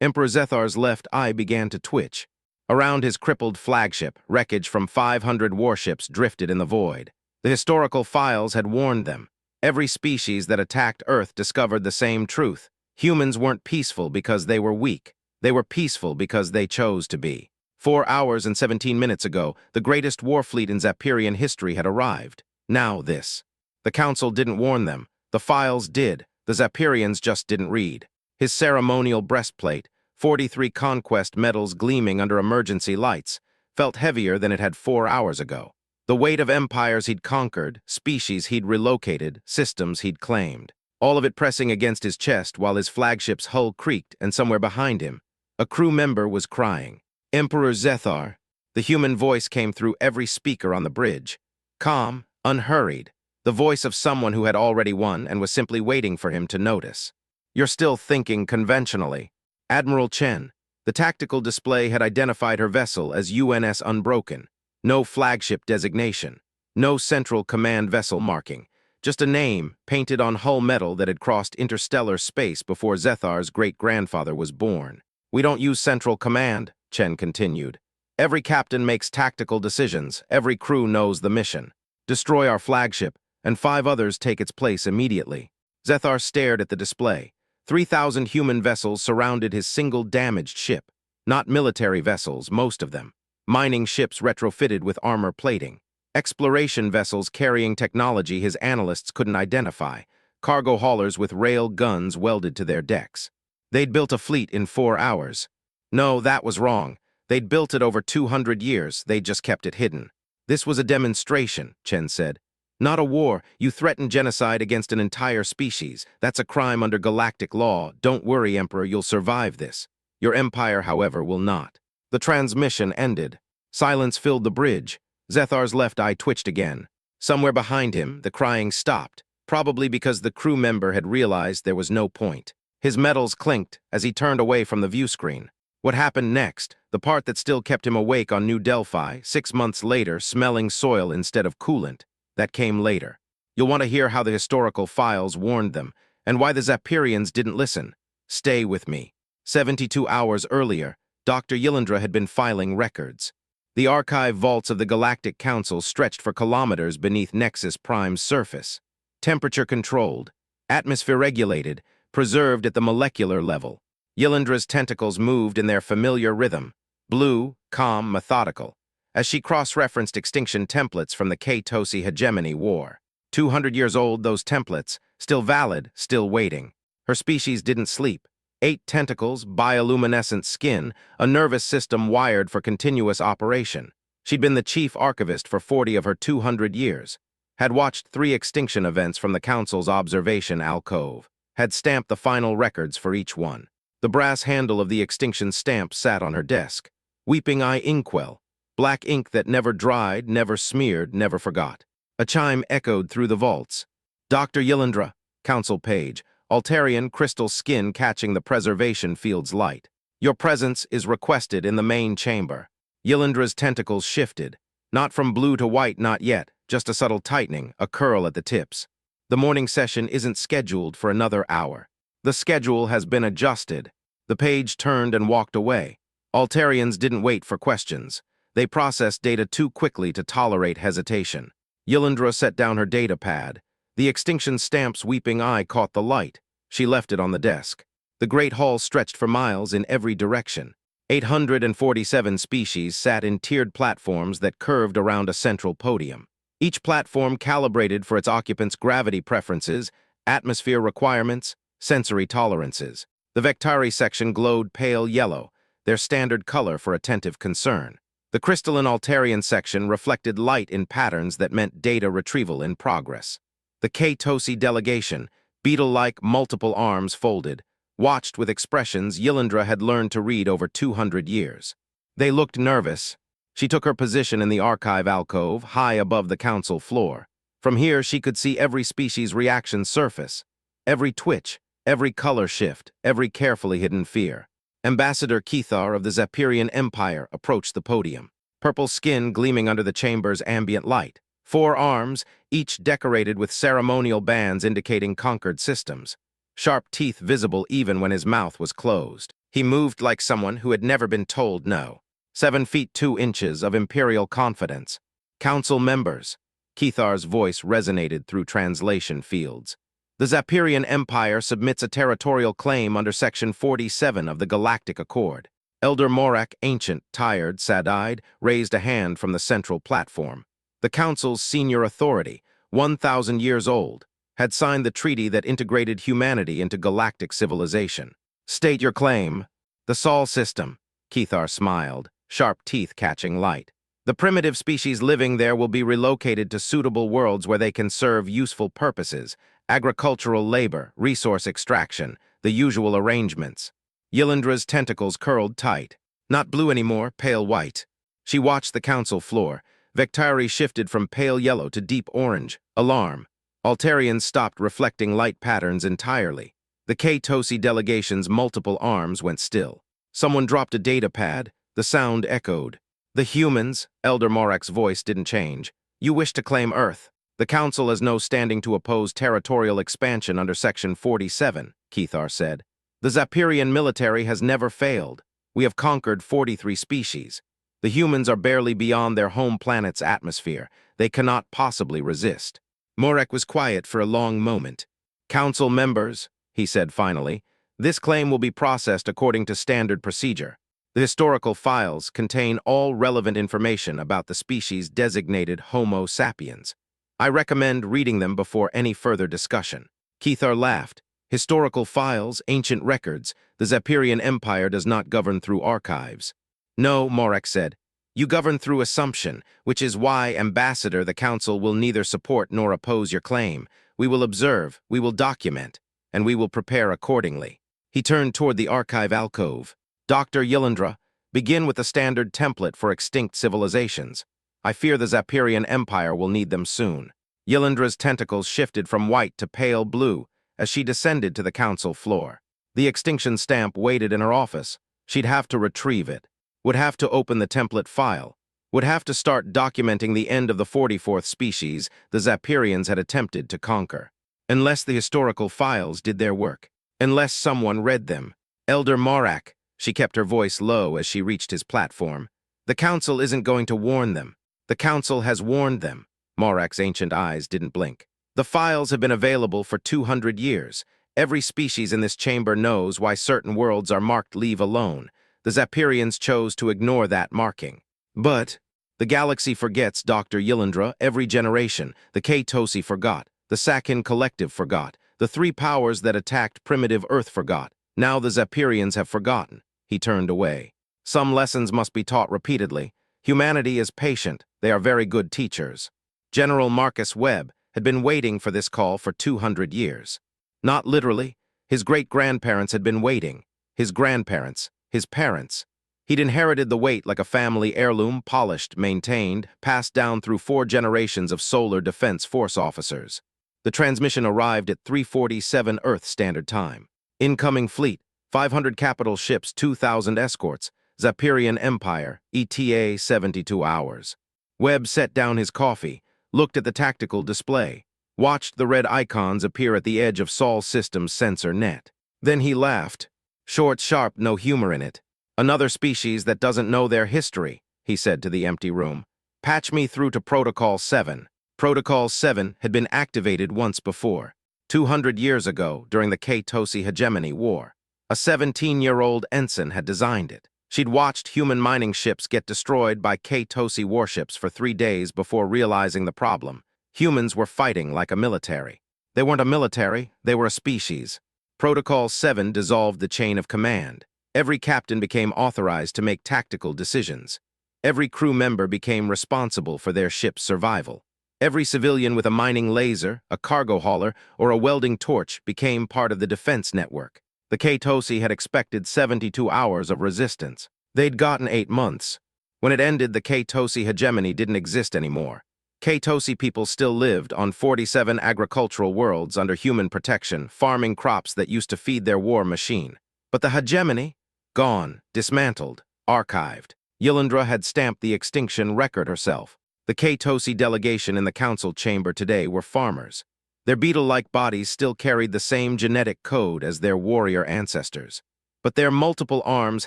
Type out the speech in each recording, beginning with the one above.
Emperor Zethar's left eye began to twitch. Around his crippled flagship, wreckage from 500 warships drifted in the void. The historical files had warned them. Every species that attacked Earth discovered the same truth. Humans weren't peaceful because they were weak. They were peaceful because they chose to be. 4 hours and 17 minutes ago, the greatest war fleet in Zapirian history had arrived. Now this. The Council didn't warn them. The files did. The Zapirians just didn't read. His ceremonial breastplate, 43 conquest medals gleaming under emergency lights, felt heavier than it had 4 hours ago. The weight of empires he'd conquered, species he'd relocated, systems he'd claimed. All of it pressing against his chest while his flagship's hull creaked, and somewhere behind him, a crew member was crying. Emperor Zethar. The human voice came through every speaker on the bridge. Calm, unhurried. The voice of someone who had already won and was simply waiting for him to notice. You're still thinking conventionally. Admiral Chen. The tactical display had identified her vessel as UNS Unbroken. No flagship designation. No central command vessel marking. Just a name, painted on hull metal that had crossed interstellar space before Zethar's great-grandfather was born. We don't use central command, Chen continued. Every captain makes tactical decisions. Every crew knows the mission. Destroy our flagship, and 5 others take its place immediately. Zethar stared at the display. 3,000 human vessels surrounded his single damaged ship. Not military vessels, most of them. Mining ships retrofitted with armor plating. Exploration vessels carrying technology his analysts couldn't identify. Cargo haulers with rail guns welded to their decks. They'd built a fleet in 4 hours. No, that was wrong. They'd built it over 200 years. They'd just kept it hidden. This was a demonstration, Chen said. Not a war. You threaten genocide against an entire species. That's a crime under galactic law. Don't worry, Emperor, you'll survive this. Your empire, however, will not. The transmission ended. Silence filled the bridge. Zethar's left eye twitched again. Somewhere behind him, the crying stopped, probably because the crew member had realized there was no point. His metals clinked as he turned away from the view screen. What happened next, the part that still kept him awake on New Delphi, 6 months later, smelling soil instead of coolant, that came later. You'll want to hear how the historical files warned them, and why the Zapirians didn't listen. Stay with me. 72 hours earlier, Dr. Yilindra had been filing records. The archive vaults of the Galactic Council stretched for kilometers beneath Nexus Prime's surface. Temperature controlled, atmosphere regulated, preserved at the molecular level. Yilindra's tentacles moved in their familiar rhythm, blue, calm, methodical, as she cross-referenced extinction templates from the K-Tosi hegemony war. 200 years old, those templates, still valid, still waiting. Her species didn't sleep. 8 tentacles, bioluminescent skin, a nervous system wired for continuous operation. She'd been the chief archivist for 40 of her 200 years, had watched 3 extinction events from the Council's observation alcove, had stamped the final records for each one. The brass handle of the extinction stamp sat on her desk. Weeping Eye Inkwell, black ink that never dried, never smeared, never forgot. A chime echoed through the vaults. Dr. Yilindra, Council page, Altarian crystal skin catching the preservation field's light. Your presence is requested in the main chamber. Yilindra's tentacles shifted. Not from blue to white, not yet, just a subtle tightening, a curl at the tips. The morning session isn't scheduled for another hour. The schedule has been adjusted. The page turned and walked away. Altarians didn't wait for questions. They processed data too quickly to tolerate hesitation. Yilindra set down her data pad. The extinction stamp's weeping eye caught the light. She left it on the desk. The great hall stretched for miles in every direction. 847 species sat in tiered platforms that curved around a central podium. Each platform calibrated for its occupants' gravity preferences, atmosphere requirements, sensory tolerances. The Vectari section glowed pale yellow, their standard color for attentive concern. The crystalline Altarian section reflected light in patterns that meant data retrieval in progress. The K-Tosi delegation, beetle-like multiple arms folded, watched with expressions Yilindra had learned to read over 200 years. They looked nervous. She took her position in the archive alcove, high above the council floor. From here, she could see every species' reaction surface, every twitch, every color shift, every carefully hidden fear. Ambassador Kethar of the Zapirian Empire approached the podium, purple skin gleaming under the chamber's ambient light. 4 arms, each decorated with ceremonial bands indicating conquered systems. Sharp teeth visible even when his mouth was closed. He moved like someone who had never been told no. 7 feet 2 inches of imperial confidence. Council members. Kethar's voice resonated through translation fields. The Zapirian Empire submits a territorial claim under Section 47 of the Galactic Accord. Elder Morak, ancient, tired, sad-eyed, raised a hand from the central platform. The Council's senior authority, 1,000 years old, had signed the treaty that integrated humanity into galactic civilization. State your claim. The Sol system. Kethar smiled, sharp teeth catching light. The primitive species living there will be relocated to suitable worlds where they can serve useful purposes, agricultural labor, resource extraction, the usual arrangements. Ylindra's tentacles curled tight. Not blue anymore, pale white. She watched the council floor. Vectari shifted from pale yellow to deep orange. Alarm. Altarians stopped reflecting light patterns entirely. The K-Tosi delegation's multiple arms went still. Someone dropped a data pad. The sound echoed. The humans, Elder Morak's voice didn't change. You wish to claim Earth. The Council has no standing to oppose territorial expansion under Section 47, Kethar said. The Zapirian military has never failed. We have conquered 43 species. The humans are barely beyond their home planet's atmosphere. They cannot possibly resist. Morak was quiet for a long moment. Council members, he said finally, this claim will be processed according to standard procedure. The historical files contain all relevant information about the species designated Homo sapiens. I recommend reading them before any further discussion. Kethar laughed. Historical files, ancient records, the Zapirian Empire does not govern through archives. No, Morak said. You govern through assumption, which is why, Ambassador, the Council will neither support nor oppose your claim. We will observe, we will document, and we will prepare accordingly. He turned toward the archive alcove. Dr. Yilindra, begin with the standard template for extinct civilizations. I fear the Zapirian Empire will need them soon. Yilindra's tentacles shifted from white to pale blue as she descended to the council floor. The extinction stamp waited in her office. She'd have to retrieve it, would have to open the template file, would have to start documenting the end of the 44th species the Zapirians had attempted to conquer. Unless the historical files did their work. Unless someone read them. Elder Morak, she kept her voice low as she reached his platform. The Council isn't going to warn them. The Council has warned them. Morak's ancient eyes didn't blink. The files have been available for 200 years. Every species in this chamber knows why certain worlds are marked Leave Alone. The Zapirians chose to ignore that marking. But the galaxy forgets, Dr. Yilindra, every generation. The K-Tosi forgot. The Sakin Collective forgot. The 3 powers that attacked primitive Earth forgot. Now the Zapirians have forgotten. He turned away. Some lessons must be taught repeatedly. Humanity is patient. They are very good teachers. General Marcus Webb had been waiting for this call for 200 years. Not literally. His great-grandparents had been waiting. His grandparents. His parents. He'd inherited the weight like a family heirloom, polished, maintained, passed down through 4 generations of Solar Defense Force officers. The transmission arrived at 3:47 Earth Standard Time. Incoming fleet, 500 capital ships, 2,000 escorts, Zapirian Empire, ETA 72 hours. Webb set down his coffee, looked at the tactical display, watched the red icons appear at the edge of Sol Systems' sensor net. Then he laughed. Short, sharp, no humor in it. Another species that doesn't know their history, he said to the empty room. Patch me through to Protocol 7. Protocol 7 had been activated once before. 200 years ago, during the K-Tosi Hegemony War. A 17-year-old ensign had designed it. She'd watched human mining ships get destroyed by K-Tosi warships for 3 days before realizing the problem. Humans were fighting like a military. They weren't a military, they were a species. Protocol 7 dissolved the chain of command. Every captain became authorized to make tactical decisions. Every crew member became responsible for their ship's survival. Every civilian with a mining laser, a cargo hauler, or a welding torch became part of the defense network. The K-Tosi had expected 72 hours of resistance. They'd gotten 8 months. When it ended, the K-Tosi hegemony didn't exist anymore. K-Tosi people still lived on 47 agricultural worlds under human protection, farming crops that used to feed their war machine. But the hegemony? Gone, dismantled, archived. Yilindra had stamped the extinction record herself. The K-Tosi delegation in the council chamber today were farmers. Their beetle-like bodies still carried the same genetic code as their warrior ancestors. But their multiple arms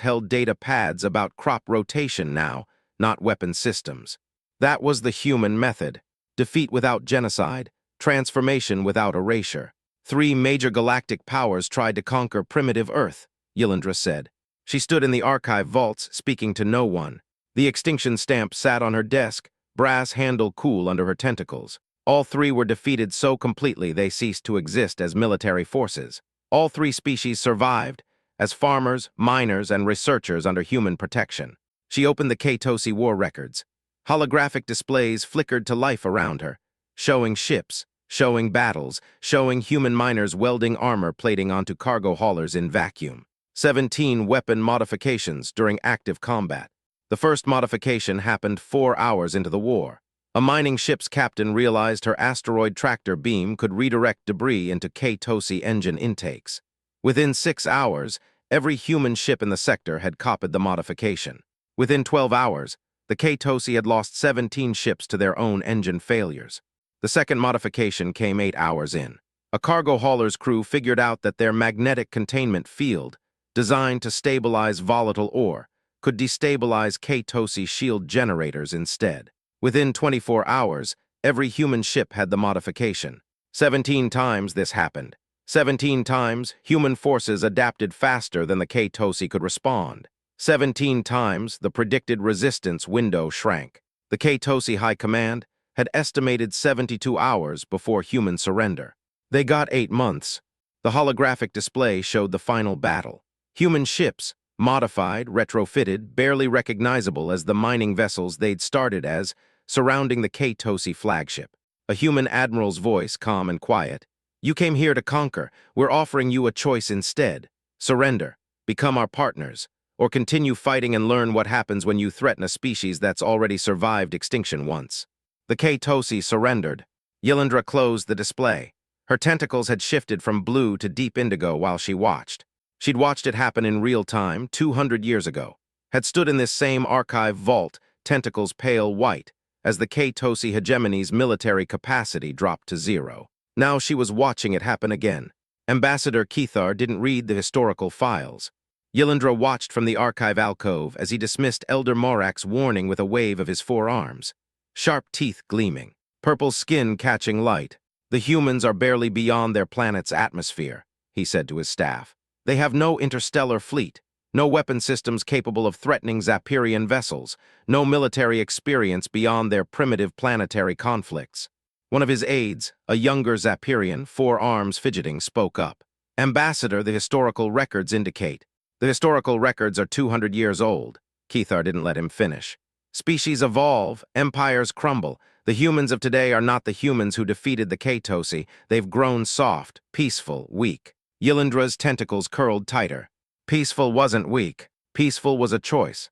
held data pads about crop rotation now, not weapon systems. That was the human method. Defeat without genocide, transformation without erasure. 3 major galactic powers tried to conquer primitive Earth, Yilindra said. She stood in the archive vaults, speaking to no one. The extinction stamp sat on her desk, brass handle cool under her tentacles. All 3 were defeated so completely they ceased to exist as military forces. All 3 species survived, as farmers, miners, and researchers under human protection. She opened the K-Tosi war records. Holographic displays flickered to life around her, showing ships, showing battles, showing human miners welding armor plating onto cargo haulers in vacuum. 17 weapon modifications during active combat. The first modification happened 4 hours into the war. A mining ship's captain realized her asteroid tractor beam could redirect debris into K-Tosi engine intakes. Within 6 hours, every human ship in the sector had copied the modification. Within 12 hours, the K-Tosi had lost 17 ships to their own engine failures. The second modification came 8 hours in. A cargo hauler's crew figured out that their magnetic containment field, designed to stabilize volatile ore, could destabilize K-Tosi shield generators instead. Within 24 hours, every human ship had the modification. 17 times this happened. 17 times, human forces adapted faster than the K-Tosi could respond. 17 times, the predicted resistance window shrank. The K-Tosi High Command had estimated 72 hours before human surrender. They got 8 months. The holographic display showed the final battle. Human ships, modified, retrofitted, barely recognizable as the mining vessels they'd started as, surrounding the K-Tosi flagship. A human admiral's voice, calm and quiet. "You came here to conquer. We're offering you a choice instead. Surrender, become our partners, or continue fighting and learn what happens when you threaten a species that's already survived extinction once." The K-Tosi surrendered. Yilindra closed the display. Her tentacles had shifted from blue to deep indigo while she watched. She'd watched it happen in real time 200 years ago, had stood in this same archive vault, tentacles pale white, as the K-Tosi hegemony's military capacity dropped to 0. Now she was watching it happen again. Ambassador Kethar didn't read the historical files. Yilindra watched from the archive alcove as he dismissed Elder Morak's warning with a wave of his 4 arms. Sharp teeth gleaming, purple skin catching light. "The humans are barely beyond their planet's atmosphere," he said to his staff. "They have no interstellar fleet, no weapon systems capable of threatening Zapirian vessels, no military experience beyond their primitive planetary conflicts." One of his aides, a younger Zapirian, 4 arms fidgeting, spoke up. "Ambassador, the historical records indicate." "The historical records are 200 years old." Kethar didn't let him finish. "Species evolve, empires crumble. The humans of today are not the humans who defeated the K-Tosi. They've grown soft, peaceful, weak." Yilindra's tentacles curled tighter. Peaceful wasn't weak. Peaceful was a choice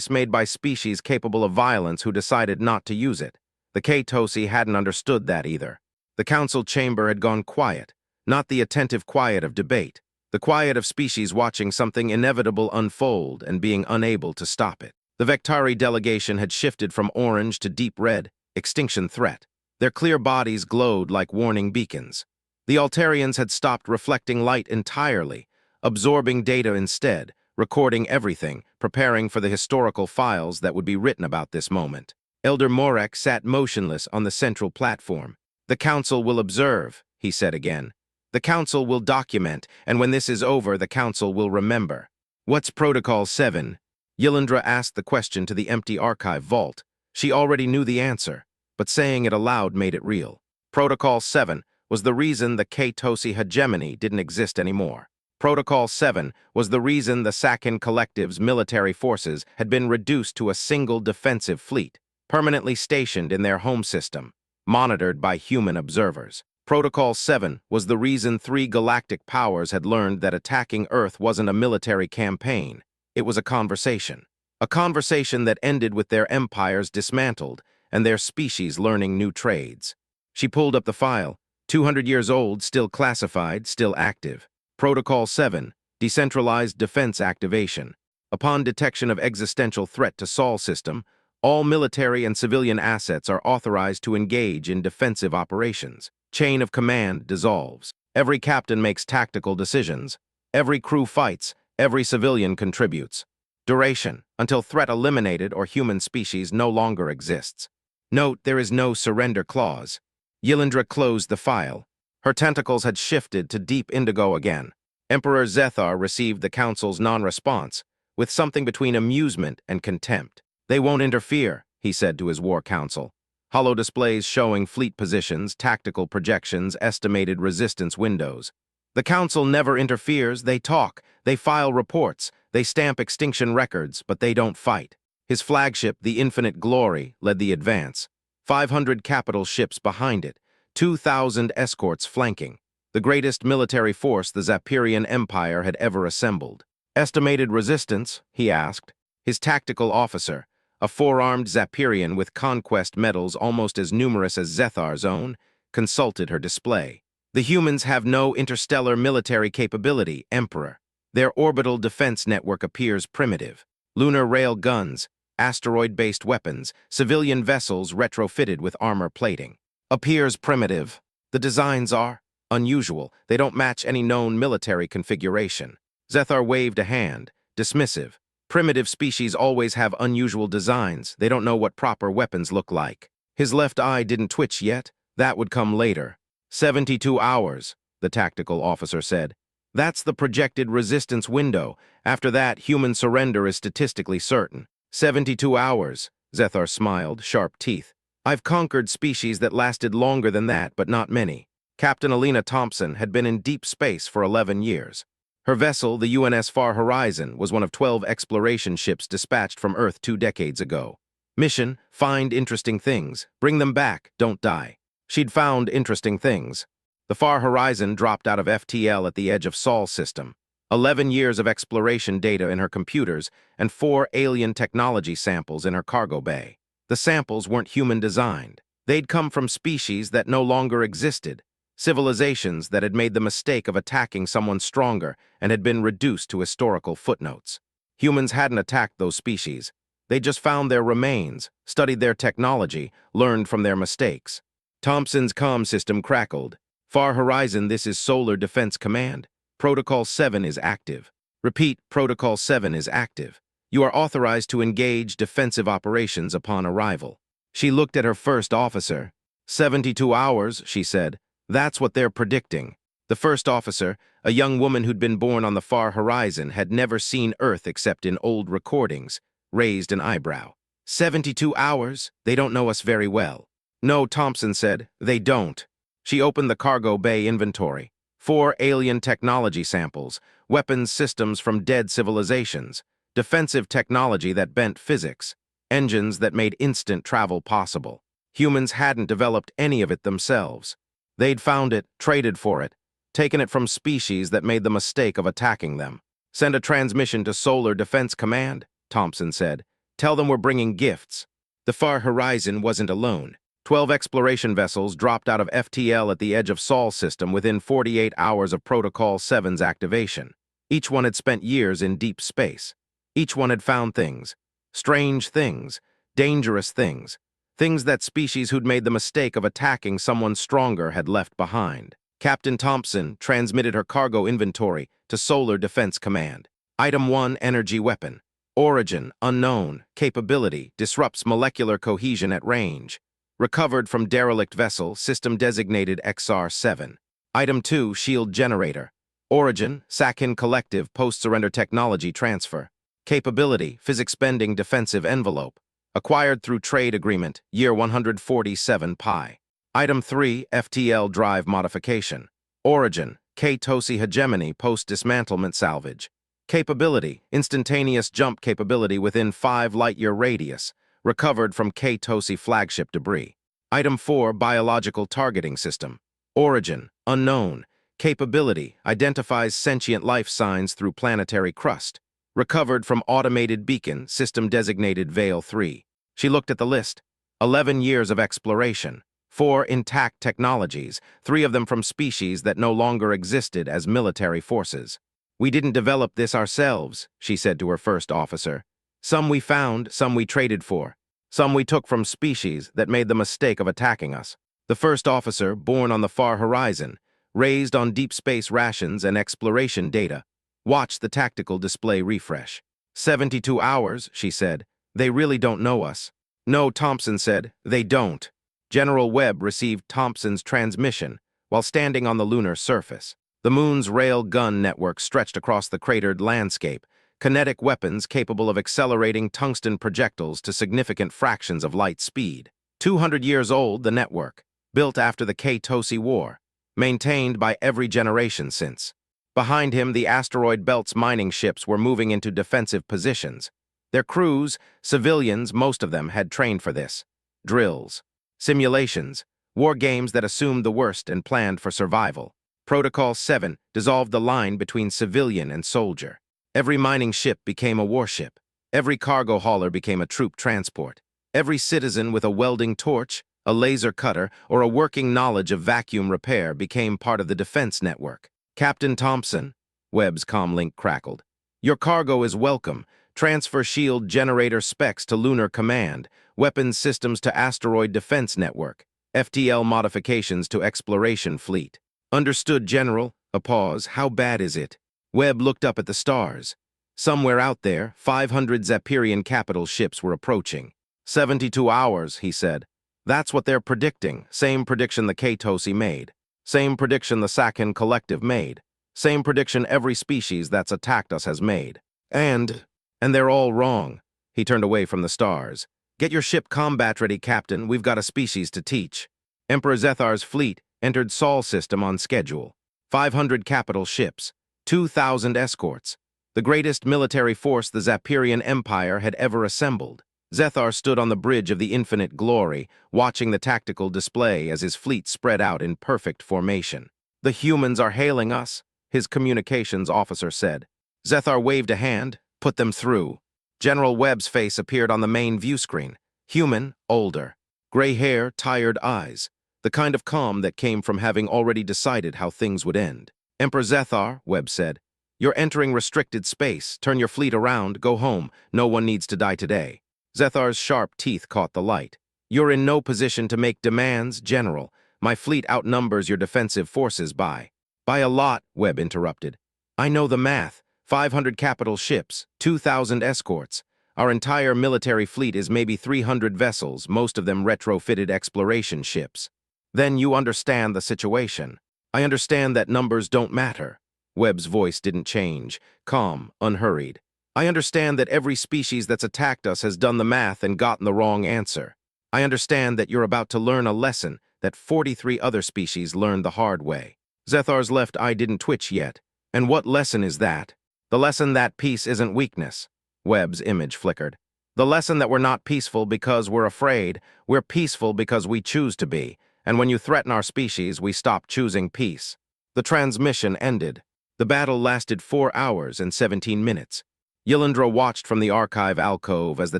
made by species capable of violence who decided not to use it. The K-Tosi hadn't understood that either. The council chamber had gone quiet, not the attentive quiet of debate, the quiet of species watching something inevitable unfold and being unable to stop it. The Vectari delegation had shifted from orange to deep red, extinction threat. Their clear bodies glowed like warning beacons. The Altarians had stopped reflecting light entirely, absorbing data instead, recording everything, preparing for the historical files that would be written about this moment. Elder Morak sat motionless on the central platform. "The council will observe," he said again. "The council will document, and when this is over, the council will remember." "What's Protocol 7? Yilindra asked the question to the empty archive vault. She already knew the answer, but saying it aloud made it real. Protocol 7 was the reason the K-Tosi hegemony didn't exist anymore. Protocol 7 was the reason the Sakin Collective's military forces had been reduced to a single defensive fleet, permanently stationed in their home system, monitored by human observers. Protocol 7 was the reason 3 galactic powers had learned that attacking Earth wasn't a military campaign. It was a conversation. A conversation that ended with their empires dismantled and their species learning new trades. She pulled up the file. 200 years old, still classified, still active. Protocol 7, Decentralized Defense Activation. Upon detection of existential threat to Sol system, all military and civilian assets are authorized to engage in defensive operations. Chain of command dissolves. Every captain makes tactical decisions. Every crew fights. Every civilian contributes. Duration, until threat eliminated or human species no longer exists. Note, there is no surrender clause. Yilindra closed the file. Her tentacles had shifted to deep indigo again. Emperor Zethar received the Council's non-response, with something between amusement and contempt. They won't interfere, he said to his war council. Holo displays showing fleet positions, tactical projections, estimated resistance windows. The Council never interferes, they talk, they file reports, they stamp extinction records, but they don't fight. His flagship, the Infinite Glory, led the advance. 500 capital ships behind it, 2,000 escorts flanking. The greatest military force the Zapirian Empire had ever assembled. Estimated resistance, he asked. His tactical officer, a four-armed Zapirian with conquest medals almost as numerous as Zethar's own, consulted her display. The humans have no interstellar military capability, Emperor. Their orbital defense network appears primitive. Lunar rail guns, asteroid-based weapons, civilian vessels retrofitted with armor plating. Appears primitive. The designs are unusual. They don't match any known military configuration. Zethar waved a hand, dismissive. Primitive species always have unusual designs. They don't know what proper weapons look like. His left eye didn't twitch yet. That would come later. 72 hours, the tactical officer said. That's the projected resistance window. After that, human surrender is statistically certain. 72 hours, Zethar smiled, sharp teeth. I've conquered species that lasted longer than that, but not many. Captain Alina Thompson had been in deep space for 11 years. Her vessel, the UNS Far Horizon, was one of 12 exploration ships dispatched from Earth 2 decades ago. Mission, find interesting things. Bring them back, don't die. She'd found interesting things. The Far Horizon dropped out of FTL at the edge of Sol system. 11 years of exploration data in her computers and 4 alien technology samples in her cargo bay. The samples weren't human-designed. They'd come from species that no longer existed, civilizations that had made the mistake of attacking someone stronger and had been reduced to historical footnotes. Humans hadn't attacked those species. They just found their remains, studied their technology, learned from their mistakes. Thompson's comm system crackled. Far Horizon, this is Solar Defense Command. Protocol 7 is active. Repeat, Protocol 7 is active. You are authorized to engage defensive operations upon arrival. She looked at her first officer. 72 hours, she said. That's what they're predicting. The first officer, a young woman who'd been born on the Far Horizon, had never seen Earth except in old recordings, raised an eyebrow. 72 hours? They don't know us very well. No, Thompson said, they don't. She opened the cargo bay inventory. 4 alien technology samples, weapons systems from dead civilizations, defensive technology that bent physics, engines that made instant travel possible. Humans hadn't developed any of it themselves. They'd found it, traded for it, taken it from species that made the mistake of attacking them. Send a transmission to Solar Defense Command, Thompson said. Tell them we're bringing gifts. The Far Horizon wasn't alone. 12 exploration vessels dropped out of FTL at the edge of Sol system within 48 hours of Protocol 7's activation. Each one had spent years in deep space. Each one had found things. Strange things. Dangerous things. Things that species who'd made the mistake of attacking someone stronger had left behind. Captain Thompson transmitted her cargo inventory to Solar Defense Command. Item 1, Energy Weapon. Origin, unknown. Capability, disrupts molecular cohesion at range. Recovered from derelict vessel, system designated XR-7. Item 2, Shield Generator. Origin, Sakhin Collective Post-Surrender Technology Transfer. Capability, Physics-Bending Defensive Envelope. Acquired through Trade Agreement, Year 147 Pi. Item 3, FTL Drive Modification. Origin, K-Tosi Hegemony Post-Dismantlement Salvage. Capability, Instantaneous Jump Capability within 5 light-year radius. Recovered from K-Tosi flagship debris. Item 4, Biological Targeting System. Origin, unknown. Capability, identifies sentient life signs through planetary crust. Recovered from Automated Beacon, system designated Veil 3. She looked at the list. 11 years of exploration. 4 intact technologies, 3 of them from species that no longer existed as military forces. We didn't develop this ourselves, she said to her first officer. Some we found, some we traded for. Some we took from species that made the mistake of attacking us. The first officer, born on the Far Horizon, raised on deep space rations and exploration data. Watch the tactical display refresh. 72 hours, she said. They really don't know us. No, Thompson said. They don't. General Webb received Thompson's transmission while standing on the lunar surface. The moon's rail gun network stretched across the cratered landscape, kinetic weapons capable of accelerating tungsten projectiles to significant fractions of light speed. 200 years old, the network, built after the K-Tosi War, maintained by every generation since. Behind him, the asteroid belt's mining ships were moving into defensive positions. Their crews, civilians, most of them, had trained for this. Drills, simulations, war games that assumed the worst and planned for survival. Protocol 7 dissolved the line between civilian and soldier. Every mining ship became a warship. Every cargo hauler became a troop transport. Every citizen with a welding torch, a laser cutter, or a working knowledge of vacuum repair became part of the defense network. Captain Thompson, Webb's comlink crackled. Your cargo is welcome. Transfer shield generator specs to Lunar Command, weapons systems to Asteroid Defense Network, FTL modifications to Exploration Fleet. Understood, General. A pause. How bad is it? Webb looked up at the stars. Somewhere out there, 500 Zapirian capital ships were approaching. 72 hours, he said. That's what they're predicting. Same prediction the K-Tosi made. Same prediction the Sakhan Collective made. Same prediction every species that's attacked us has made. And they're all wrong. He turned away from the stars. Get your ship combat ready, Captain. We've got a species to teach. Emperor Zethar's fleet entered Sol system on schedule. 500 capital ships, 2,000 escorts. The greatest military force the Zapirian Empire had ever assembled. Zethar stood on the bridge of the infinite glory, watching the tactical display as his fleet spread out in perfect formation. The humans are hailing us, his communications officer said. Zethar waved a hand. Put them through. General Webb's face appeared on the main view screen. Human, older. Gray hair, tired eyes. The kind of calm that came from having already decided how things would end. Emperor Zethar, Webb said, you're entering restricted space. Turn your fleet around, go home. No one needs to die today. Zethar's sharp teeth caught the light. You're in no position to make demands, General. My fleet outnumbers your defensive forces by a lot, Webb interrupted. I know the math. 500 capital ships, 2,000 escorts. Our entire military fleet is maybe 300 vessels, most of them retrofitted exploration ships. Then you understand the situation. I understand that numbers don't matter. Webb's voice didn't change, calm, unhurried. I understand that every species that's attacked us has done the math and gotten the wrong answer. I understand that you're about to learn a lesson that 43 other species learned the hard way. Zethar's left eye didn't twitch yet. And what lesson is that? The lesson that peace isn't weakness. Webb's image flickered. The lesson that we're not peaceful because we're afraid. We're peaceful because we choose to be. And when you threaten our species, we stop choosing peace. The transmission ended. The battle lasted 4 hours and 17 minutes. Yilindra watched from the archive alcove as the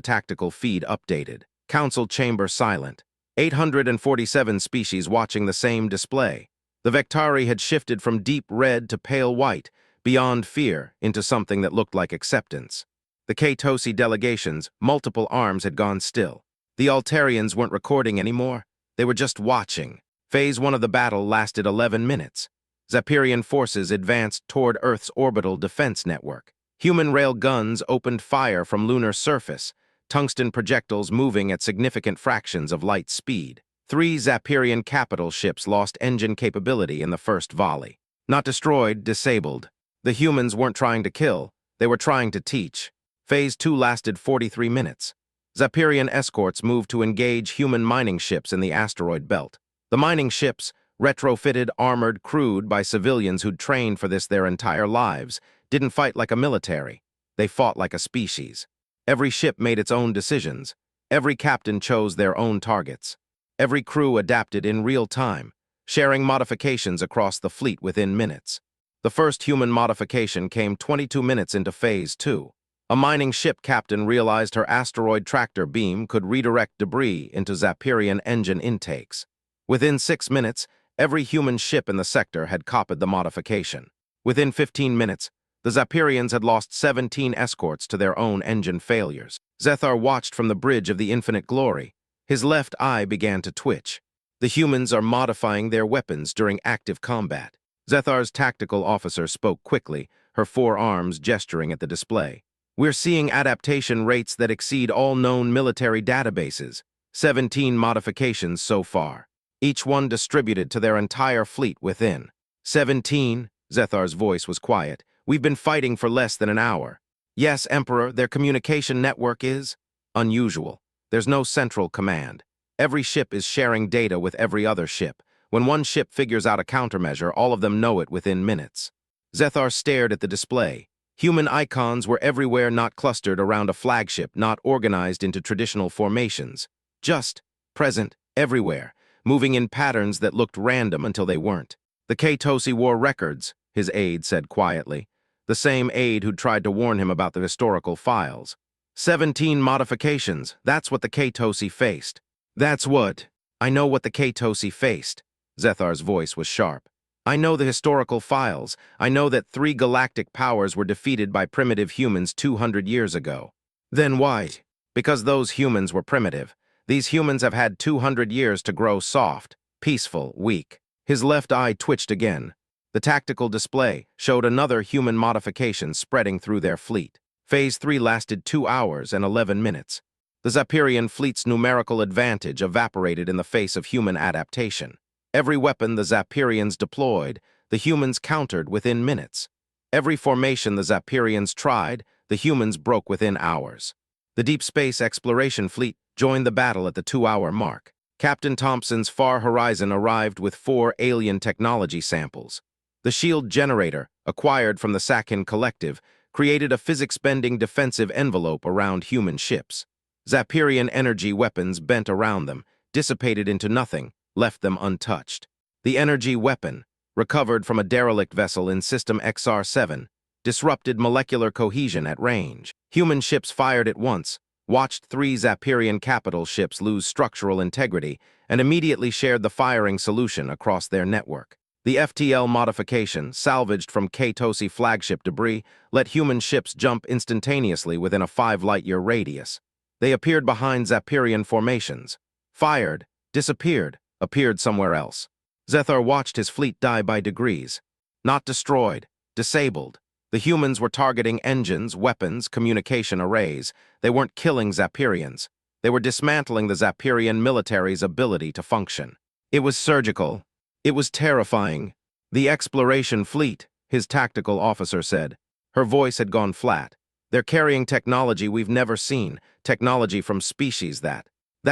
tactical feed updated. Council chamber silent. 847 species watching the same display. The Vectari had shifted from deep red to pale white, beyond fear, into something that looked like acceptance. The K-Tosi delegations, multiple arms had gone still. The Altarians weren't recording anymore. They were just watching. Phase 1 of the battle lasted 11 minutes. Zapirian forces advanced toward Earth's orbital defense network. Human rail guns opened fire from lunar surface, tungsten projectiles moving at significant fractions of light speed. 3 Zapirian capital ships lost engine capability in the first volley. Not destroyed, disabled. The humans weren't trying to kill, they were trying to teach. Phase 2 lasted 43 minutes. Zapirian escorts moved to engage human mining ships in the asteroid belt. The mining ships, retrofitted, armored, crewed by civilians who'd trained for this their entire lives, didn't fight like a military. They fought like a species. Every ship made its own decisions. Every captain chose their own targets. Every crew adapted in real time, sharing modifications across the fleet within minutes. The first human modification came 22 minutes into Phase 2. A mining ship captain realized her asteroid tractor beam could redirect debris into Zapirian engine intakes. Within 6 minutes, every human ship in the sector had copied the modification. Within 15 minutes, the Zapirians had lost 17 escorts to their own engine failures. Zethar watched from the bridge of the infinite glory. His left eye began to twitch. The humans are modifying their weapons during active combat. Zethar's tactical officer spoke quickly, her forearms gesturing at the display. "We're seeing adaptation rates that exceed all known military databases. 17 modifications so far, each one distributed to their entire fleet within." 17, Zethar's voice was quiet. "We've been fighting for less than an hour." "Yes, Emperor, their communication network is unusual. There's no central command. Every ship is sharing data with every other ship. When one ship figures out a countermeasure, all of them know it within minutes." Zethar stared at the display. Human icons were everywhere, not clustered around a flagship, not organized into traditional formations. Just present, everywhere, moving in patterns that looked random until they weren't. "The K-Tosi wore records," his aide said quietly. The same aide who'd tried to warn him about the historical files. 17 modifications, that's what the K-Tosi faced. "That's what. I know what the K-Tosi faced." Zethar's voice was sharp. "I know the historical files. I know that 3 galactic powers were defeated by primitive humans 200 years ago." "Then why?" "Because those humans were primitive. These humans have had 200 years to grow soft, peaceful, weak." His left eye twitched again. The tactical display showed another human modification spreading through their fleet. Phase 3 lasted 2 hours and 11 minutes. The Zapirian fleet's numerical advantage evaporated in the face of human adaptation. Every weapon the Zapirians deployed, the humans countered within minutes. Every formation the Zapirians tried, the humans broke within hours. The Deep Space Exploration Fleet joined the battle at the 2-hour mark. Captain Thompson's Far Horizon arrived with 4 alien technology samples. The shield generator, acquired from the Sakin Collective, created a physics-bending defensive envelope around human ships. Zapirian energy weapons bent around them, dissipated into nothing, left them untouched. The energy weapon, recovered from a derelict vessel in System XR7, disrupted molecular cohesion at range. Human ships fired at once, watched 3 Zapirian capital ships lose structural integrity, and immediately shared the firing solution across their network. The FTL modification, salvaged from K-Tosi flagship debris, let human ships jump instantaneously within a 5-light-year radius. They appeared behind Zapirian formations, fired, disappeared, appeared somewhere else. Zethar watched his fleet die by degrees. Not destroyed, disabled. The humans were targeting engines, weapons, communication arrays. They weren't killing Zapirians. They were dismantling the Zapirian military's ability to function. It was surgical. It was terrifying. "The exploration fleet," his tactical officer said. Her voice had gone flat. "They're carrying technology we've never seen, technology from species that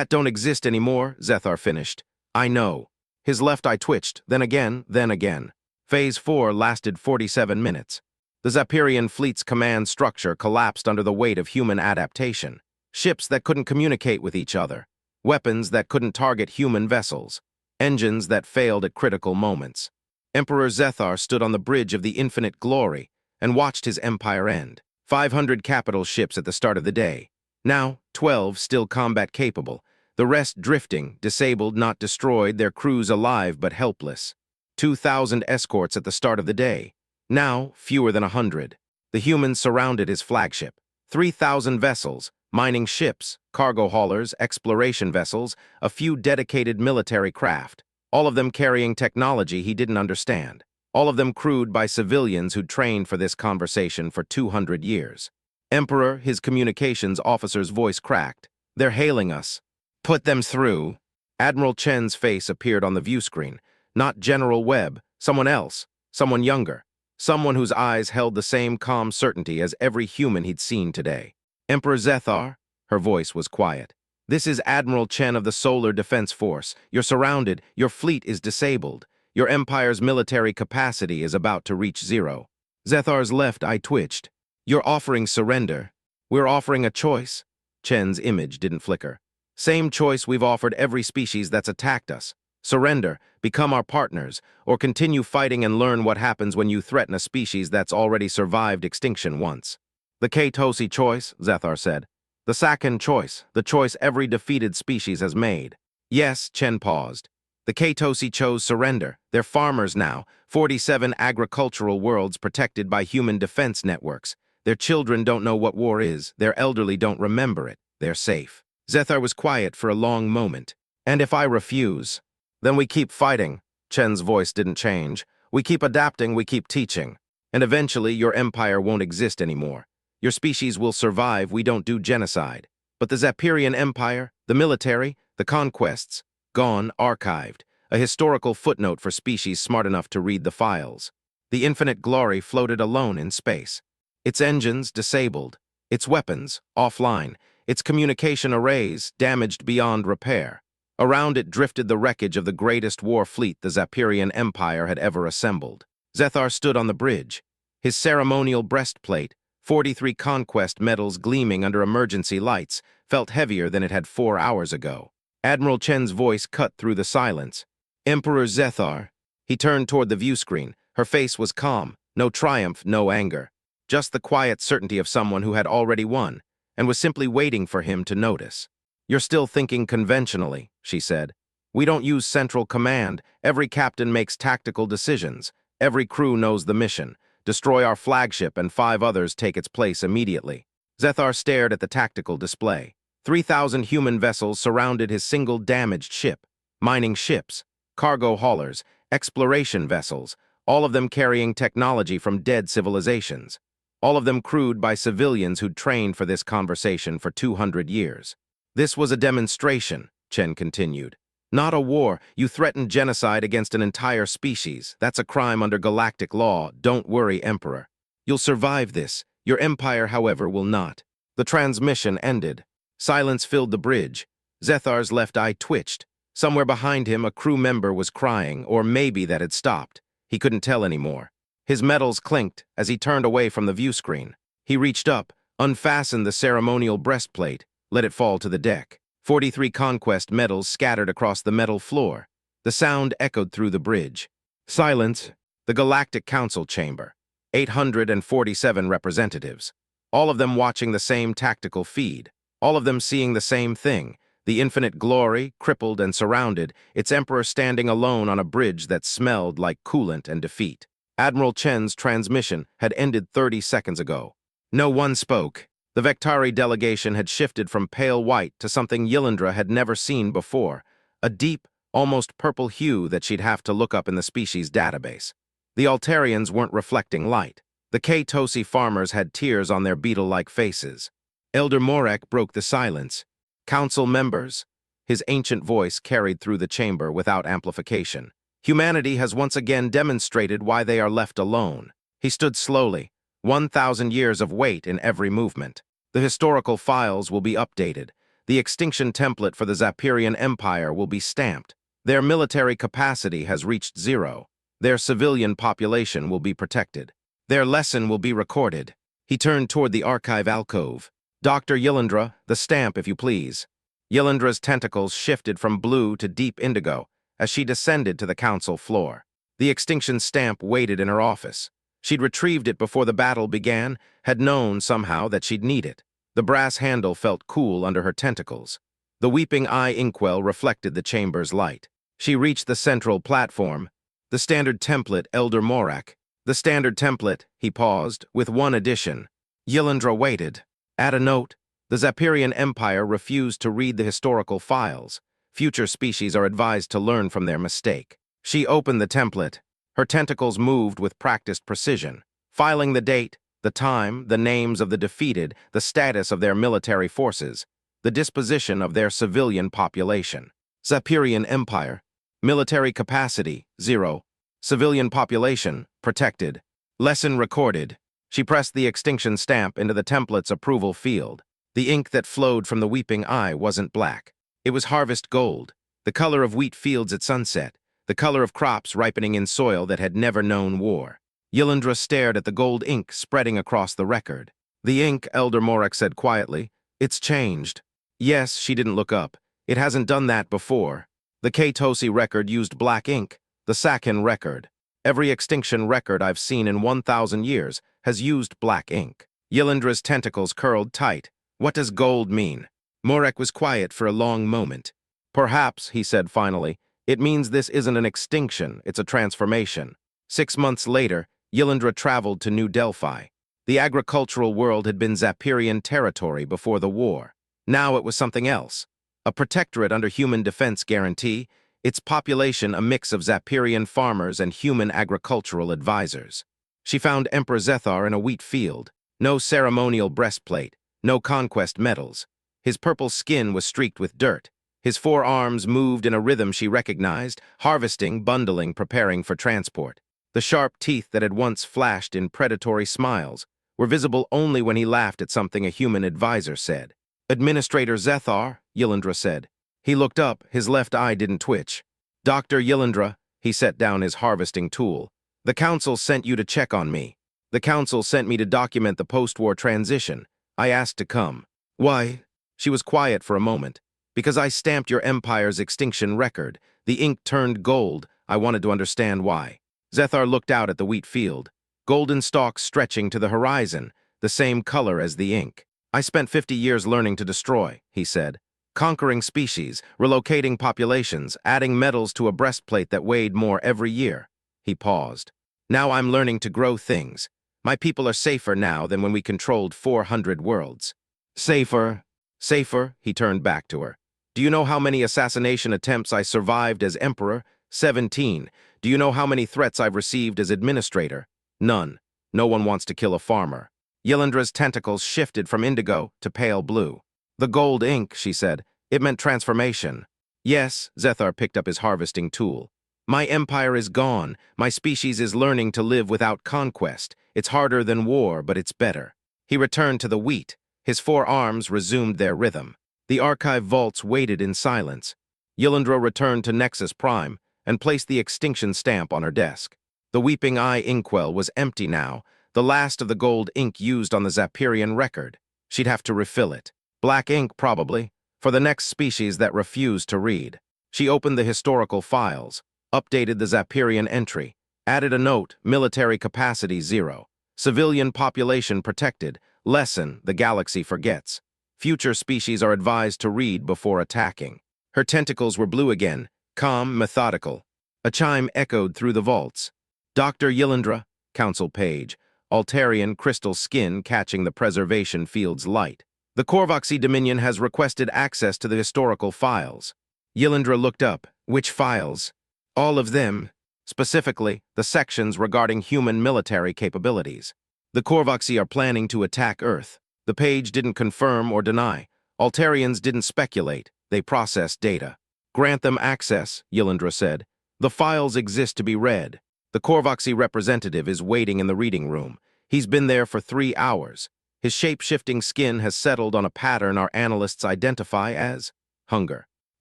don't exist anymore," Zethar finished. "I know." His left eye twitched, then again, then again. Phase 4 lasted 47 minutes. The Zapirian fleet's command structure collapsed under the weight of human adaptation. Ships that couldn't communicate with each other. Weapons that couldn't target human vessels. Engines that failed at critical moments. Emperor Zethar stood on the bridge of the infinite glory and watched his empire end. 500 capital ships at the start of the day. Now, 12 still combat-capable. The rest drifting, disabled, not destroyed, their crews alive but helpless. 2,000 escorts at the start of the day. Now, fewer than 100. The humans surrounded his flagship. 3,000 vessels, mining ships, cargo haulers, exploration vessels, a few dedicated military craft, all of them carrying technology he didn't understand, all of them crewed by civilians who'd trained for this conversation for 200 years. "Emperor," his communications officer's voice cracked. "They're hailing us." "Put them through." Admiral Chen's face appeared on the view screen. Not General Webb, someone else, someone younger, someone whose eyes held the same calm certainty as every human he'd seen today. "Emperor Zethar," her voice was quiet. "This is Admiral Chen of the Solar Defense Force. You're surrounded, your fleet is disabled. Your empire's military capacity is about to reach 0. Zethar's left eye twitched. "You're offering surrender." "We're offering a choice." Chen's image didn't flicker. "Same choice we've offered every species that's attacked us. Surrender, become our partners, or continue fighting and learn what happens when you threaten a species that's already survived extinction once." "The K-Tosi choice," Zethar said. "The Sakin choice, the choice every defeated species has made." "Yes," Chen paused. "The K-Tosi chose surrender. They're farmers now, 47 agricultural worlds protected by human defense networks. Their children don't know what war is, their elderly don't remember it. They're safe." Zethar was quiet for a long moment. "And if I refuse?" "Then we keep fighting." Chen's voice didn't change. "We keep adapting, we keep teaching." And eventually, your empire won't exist anymore. Your species will survive, we don't do genocide. But the Zapirian Empire, the military, the conquests, gone, archived, a historical footnote for species smart enough to read the files. The infinite glory floated alone in space. Its engines disabled, its weapons offline, its communication arrays damaged beyond repair. Around it drifted the wreckage of the greatest war fleet the Zapirian Empire had ever assembled. Zethar stood on the bridge, his ceremonial breastplate, 43 conquest medals gleaming under emergency lights, felt heavier than it had 4 hours ago. Admiral Chen's voice cut through the silence. Emperor Zethar. He turned toward the view screen. Her face was calm, no triumph, no anger. Just the quiet certainty of someone who had already won, and was simply waiting for him to notice. You're still thinking conventionally, she said. We don't use central command. Every captain makes tactical decisions. Every crew knows the mission. Destroy our flagship and 5 others take its place immediately. Zethar stared at the tactical display. 3,000 human vessels surrounded his single damaged ship. Mining ships, cargo haulers, exploration vessels, all of them carrying technology from dead civilizations. All of them crewed by civilians who'd trained for this conversation for 200 years. This was a demonstration, Chen continued. Not a war. You threatened genocide against an entire species. That's a crime under galactic law. Don't worry, Emperor. You'll survive this. Your empire, however, will not. The transmission ended. Silence filled the bridge. Zethar's left eye twitched. Somewhere behind him, a crew member was crying, or maybe that had stopped. He couldn't tell anymore. His medals clinked as he turned away from the view screen. He reached up, unfastened the ceremonial breastplate, let it fall to the deck. 43 conquest medals scattered across the metal floor. The sound echoed through the bridge. Silence. The Galactic Council chamber. 847 representatives. All of them watching the same tactical feed. All of them seeing the same thing. The infinite glory, crippled and surrounded, its emperor standing alone on a bridge that smelled like coolant and defeat. Admiral Chen's transmission had ended 30 seconds ago. No one spoke. The Vectari delegation had shifted from pale white to something Yilindra had never seen before, a deep, almost purple hue that she'd have to look up in the species database. The Altarians weren't reflecting light. The K-Tosi farmers had tears on their beetle-like faces. Elder Morek broke the silence. Council members. His ancient voice carried through the chamber without amplification. Humanity has once again demonstrated why they are left alone. He stood slowly, 1,000 years of weight in every movement. The historical files will be updated. The extinction template for the Zapirian Empire will be stamped. Their military capacity has reached 0. Their civilian population will be protected. Their lesson will be recorded. He turned toward the archive alcove. Dr. Yilindra, the stamp, if you please. Yilindra's tentacles shifted from blue to deep indigo as she descended to the council floor. The extinction stamp waited in her office. She'd retrieved it before the battle began, had known somehow that she'd need it. The brass handle felt cool under her tentacles. The weeping eye inkwell reflected the chamber's light. She reached the central platform. The standard template, Elder Morak. The standard template, he paused, with one addition. Yilindra waited. Add a note. The Zapirian Empire refused to read the historical files. Future species are advised to learn from their mistake. She opened the template. Her tentacles moved with practiced precision, filing the date, the time, the names of the defeated, the status of their military forces, the disposition of their civilian population. Zapirian Empire. Military capacity, 0. Civilian population, protected. Lesson recorded. She pressed the extinction stamp into the template's approval field. The ink that flowed from the weeping eye wasn't black. It was harvest gold, the color of wheat fields at sunset, the color of crops ripening in soil that had never known war. Yilindra stared at the gold ink spreading across the record. The ink, Elder Morek said quietly, it's changed. Yes, she didn't look up. It hasn't done that before. The K-Tosi record used black ink, the Sakin record. Every extinction record I've seen in 1,000 years has used black ink. Yilindra's tentacles curled tight. What does gold mean? Morek was quiet for a long moment. Perhaps, he said finally, it means this isn't an extinction, it's a transformation. 6 months later, Yilindra traveled to New Delphi. The agricultural world had been Zapirian territory before the war. Now it was something else. A protectorate under human defense guarantee, its population a mix of Zapirian farmers and human agricultural advisors. She found Emperor Zethar in a wheat field. No ceremonial breastplate, no conquest medals. His purple skin was streaked with dirt. His forearms moved in a rhythm she recognized, harvesting, bundling, preparing for transport. The sharp teeth that had once flashed in predatory smiles were visible only when he laughed at something a human advisor said. Administrator Zethar, Yilindra said. He looked up, his left eye didn't twitch. Dr. Yilindra, he set down his harvesting tool. The council sent you to check on me. The council sent me to document the post-war transition. I asked to come. Why? She was quiet for a moment. Because I stamped your empire's extinction record. The ink turned gold. I wanted to understand why. Zethar looked out at the wheat field. Golden stalks stretching to the horizon, the same color as the ink. I spent 50 years learning to destroy, he said. Conquering species, relocating populations, adding metals to a breastplate that weighed more every year. He paused. Now I'm learning to grow things. My people are safer now than when we controlled 400 worlds. Safer? Safer? He turned back to her. Do you know how many assassination attempts I survived as emperor? 17. Do you know how many threats I've received as administrator? None. No one wants to kill a farmer. Yilindra's tentacles shifted from indigo to pale blue. The gold ink, she said. It meant transformation. Yes, Zethar picked up his harvesting tool. My empire is gone. My species is learning to live without conquest. It's harder than war, but it's better. He returned to the wheat. His four arms resumed their rhythm. The archive vaults waited in silence. Yilindra returned to Nexus Prime and placed the extinction stamp on her desk. The Weeping Eye inkwell was empty now, the last of the gold ink used on the Zapirian record. She'd have to refill it. Black ink, probably, for the next species that refused to read. She opened the historical files, updated the Zapirian entry, added a note, military capacity 0. Civilian population protected. Lesson, the galaxy forgets. Future species are advised to read before attacking. Her tentacles were blue again, calm, methodical. A chime echoed through the vaults. Dr. Yilindra, Council Page, Altarian crystal skin catching the preservation field's light. The Korvoxy Dominion has requested access to the historical files. Yilindra looked up. Which files? All of them. Specifically, the sections regarding human military capabilities. The Korvoxy are planning to attack Earth. The page didn't confirm or deny. Altarians didn't speculate. They processed data. Grant them access, Yilindra said. The files exist to be read. The Korvoxy representative is waiting in the reading room. He's been there for 3 hours. His shape-shifting skin has settled on a pattern our analysts identify as hunger.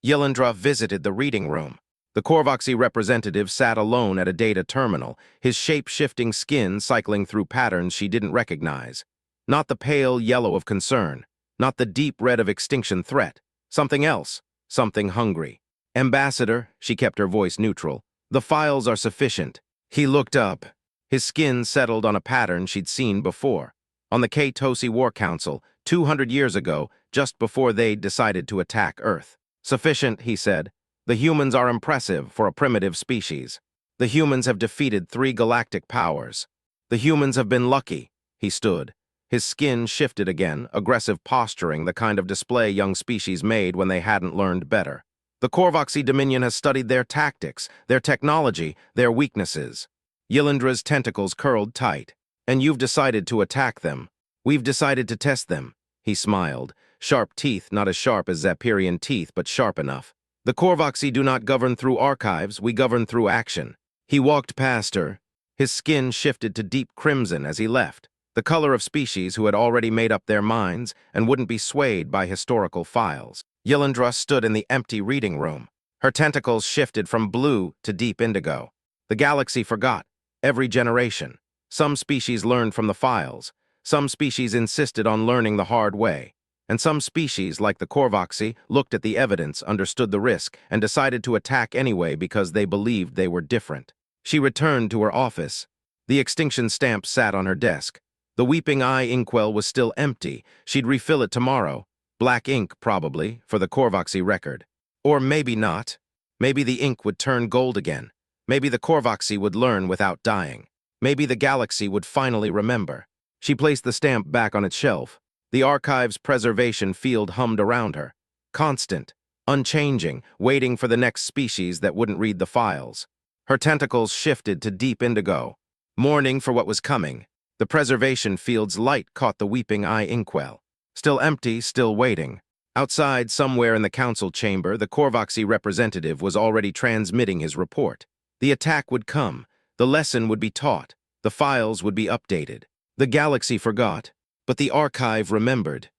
Yilindra visited the reading room. The Korvoxy representative sat alone at a data terminal, his shape-shifting skin cycling through patterns she didn't recognize. Not the pale yellow of concern, not the deep red of extinction threat. Something else, something hungry. Ambassador, she kept her voice neutral, the files are sufficient. He looked up. His skin settled on a pattern she'd seen before. On the K-Tosi War Council, 200 years ago, just before they'd decided to attack Earth. Sufficient, he said. The humans are impressive for a primitive species. The humans have defeated 3 galactic powers. The humans have been lucky. He stood. His skin shifted again, aggressive posturing, the kind of display young species made when they hadn't learned better. The Korvoxy Dominion has studied their tactics, their technology, their weaknesses. Yilindra's tentacles curled tight. And you've decided to attack them. We've decided to test them. He smiled. Sharp teeth, not as sharp as Zapirian teeth, but sharp enough. The Korvoxy do not govern through archives, we govern through action. He walked past her. His skin shifted to deep crimson as he left, the color of species who had already made up their minds and wouldn't be swayed by historical files. Yilindra stood in the empty reading room. Her tentacles shifted from blue to deep indigo. The galaxy forgot. Every generation. Some species learned from the files. Some species insisted on learning the hard way. And some species, like the Korvoxy, looked at the evidence, understood the risk, and decided to attack anyway because they believed they were different. She returned to her office. The extinction stamp sat on her desk. The Weeping Eye inkwell was still empty. She'd refill it tomorrow. Black ink, probably, for the Korvoxy record. Or maybe not. Maybe the ink would turn gold again. Maybe the Korvoxy would learn without dying. Maybe the galaxy would finally remember. She placed the stamp back on its shelf. The archive's preservation field hummed around her. Constant, unchanging, waiting for the next species that wouldn't read the files. Her tentacles shifted to deep indigo. Mourning for what was coming, the preservation field's light caught the weeping eye inkwell. Still empty, still waiting. Outside, somewhere in the council chamber, the Korvoxy representative was already transmitting his report. The attack would come, the lesson would be taught, the files would be updated. The galaxy forgot, but the archive remembered.